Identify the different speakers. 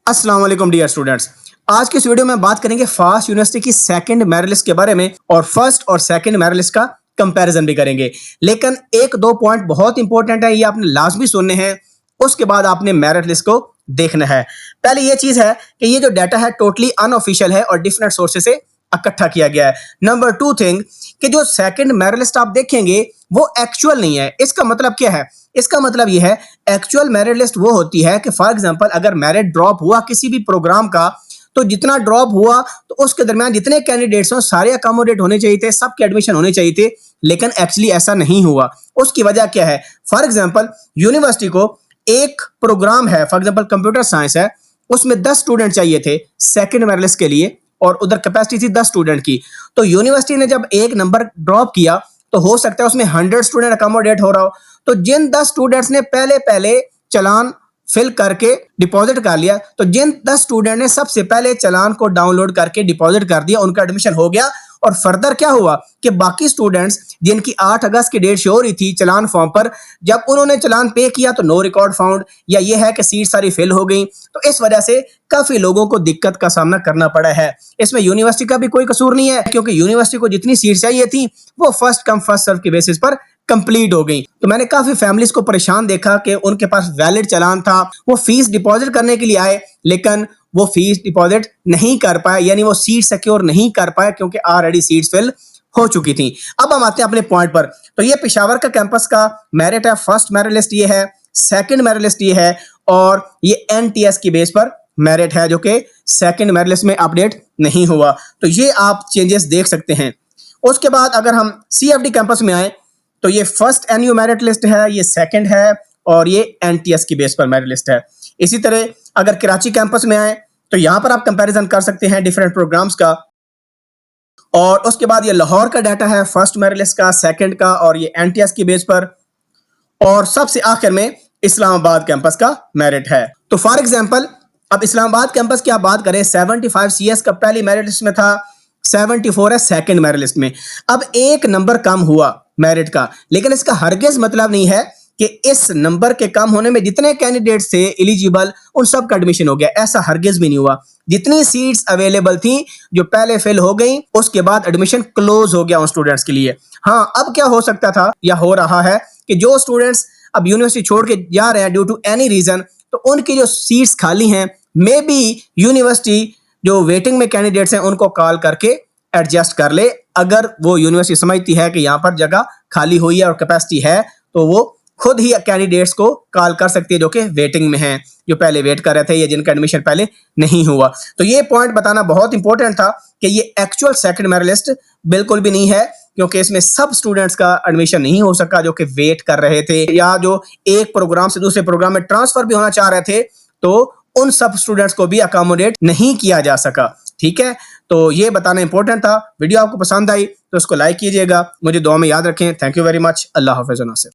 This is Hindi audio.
Speaker 1: अस्सलाम वालेकुम डियर स्टूडेंट्स। आज की इस वीडियो में बात करेंगे फास्ट यूनिवर्सिटी की सेकंड मेरिट लिस्ट के बारे में और फर्स्ट और सेकंड मेरिट लिस्ट का कंपैरिजन भी करेंगे। लेकिन एक दो पॉइंट बहुत इंपॉर्टेंट है, ये आपने लाजमी सुनने हैं, उसके बाद आपने मेरिट लिस्ट को देखना है। पहले ये चीज है कि ये जो डाटा है टोटली अनऑफिशियल है और डिफरेंट सोर्सेज से इकट्ठा किया गया है। नंबर टू थिंग कि जो सेकंड मेरिट लिस्ट आप देखेंगे वो एक्चुअल नहीं है। इसका मतलब क्या है? इसका मतलब ये है, एक्चुअल मेरिट लिस्ट वो होती है कि फॉर एग्जांपल अगर मेरिट ड्रॉप हुआ किसी भी प्रोग्राम का, तो जितना ड्रॉप हुआ तो उसके दरमियान जितने कैंडिडेट्स हैं सारे अकोमोडेट होने चाहिए थे, सबके एडमिशन होने चाहिए थे, लेकिन एक्चुअली ऐसा नहीं हुआ। उसकी वजह क्या है? फॉर एग्जांपल यूनिवर्सिटी को एक प्रोग्राम है, फॉर एग्जांपल कंप्यूटर साइंस है, उसमें 10 स्टूडेंट चाहिए थे सेकंड मेरिट लिस्ट के लिए और उधर कैपेसिटी थी 10 स्टूडेंट की। तो यूनिवर्सिटी ने जब एक नंबर ड्रॉप किया तो हो सकता है उसमें 100 स्टूडेंट अकोमोडेट हो रहा हो। तो जिन 10 स्टूडेंट्स ने पहले पहले चलान फिल करके डिपॉजिट कर लिया, तो जिन 10 स्टूडेंट ने सबसे पहले चलान को डाउनलोड करके डिपॉजिट कर दिया, उनका एडमिशन हो गया। और फर्दर क्या हुआ कि बाकी स्टूडेंट्स जिनकी 8 अगस्त की डेट शो हो रही थी चलान फॉर्म पर, जब उन्होंने चलान पे किया तो नो रिकॉर्ड फाउंड, या ये है कि सीट सारी फिल हो गई। तो इस वजह से काफी लोगों को दिक्कत का सामना करना पड़ा है। इसमें यूनिवर्सिटी का भी कोई कसूर नहीं है, क्योंकि यूनिवर्सिटी को जितनी सीट चाहिए थी वो फर्स्ट कम फर्स्ट सर्व के बेसिस पर कंप्लीट हो गई। तो मैंने काफी फैमिलीज को परेशान देखा कि उनके पास वैलिड चालान था, वो फीस डिपॉजिट करने के लिए आए लेकिन वो फीस डिपॉजिट नहीं कर पाए, यानी वो सीट सिक्योर नहीं कर पाए क्योंकि ऑलरेडी सीट्स फिल हो चुकी थी। अब हम आते हैं अपने पॉइंट पर। तो ये पेशावर का कैंपस का मेरिट है, फर्स्ट मेरिट लिस्ट ये है, सेकंड मेरिट लिस्ट ये है, और ये एनटीएस की बेस पर मेरिट है जो कि सेकंड मेरिट लिस्ट में अपडेट नहीं हुआ। तो ये आप चेंजेस देख सकते हैं। उसके बाद अगर हम सीएफडी कैंपस में आए तो ये फर्स्ट एनयू मेरिट लिस्ट है, ये सेकंड है, और ये एनटीएस की बेस पर मेरिट लिस्ट है। इसी तरह अगर कराची कैंपस में आए तो यहां पर आप कंपैरिजन कर सकते हैं डिफरेंट प्रोग्राम्स का। और उसके बाद ये लाहौर का डाटा है, फर्स्ट मेरिट लिस्ट का, सेकंड का, और ये एनटीएस की बेस पर। और सबसे आखिर में इस्लामाबाद कैंपस का मेरिट है। तो फॉर एग्जांपल अब इस्लामाबाद कैंपस की आप बात करें, 75 सीएस का पहली मेरिट लिस्ट में था, 74 है सेकंड मेरिट लिस्ट में। अब एक नंबर कम हुआ मेरिट का, लेकिन इसका हरगिज मतलब नहीं है कि इस नंबर के कम होने में जितने कैंडिडेट्स थे एलिजिबल उन सब का एडमिशन हो गया। ऐसा हरगिज भी नहीं हुआ। जितनी सीट्स अवेलेबल थी जो पहले फिल हो गई, उसके बाद एडमिशन क्लोज हो गया उन स्टूडेंट्स के लिए। हाँ, अब क्या हो सकता था या हो रहा है कि जो स्टूडेंट्स अब यूनिवर्सिटी छोड़ के जा रहे हैं ड्यू टू एनी रीजन, तो उनकी जो सीट्स खाली हैं, मे बी यूनिवर्सिटी जो वेटिंग में कैंडिडेट्स हैं उनको कॉल करके एडजस्ट कर ले। अगर वो यूनिवर्सिटी समझती है कि यहाँ पर जगह खाली हुई है और कैपेसिटी है, तो वो खुद ही कैंडिडेट्स को कॉल कर सकती है जो कि वेटिंग में हैं, जो पहले वेट कर रहे थे या जिनका एडमिशन पहले नहीं हुआ। तो ये पॉइंट बताना बहुत इंपॉर्टेंट था कि ये एक्चुअल सेकंड मेरिट लिस्ट बिल्कुल भी नहीं है, क्योंकि इसमें सब स्टूडेंट्स का एडमिशन नहीं हो सका जो कि वेट कर रहे थे या जो एक प्रोग्राम से दूसरे प्रोग्राम में ट्रांसफर भी होना चाह रहे थे, तो उन सब स्टूडेंट्स को भी अकोमोडेट नहीं किया जा सका। ठीक है, तो ये बताना इंपॉर्टेंट था। वीडियो आपको पसंद आई तो उसको लाइक कीजिएगा, मुझे दुआ में याद रखें। Thank you very much. Allah हाफिज़।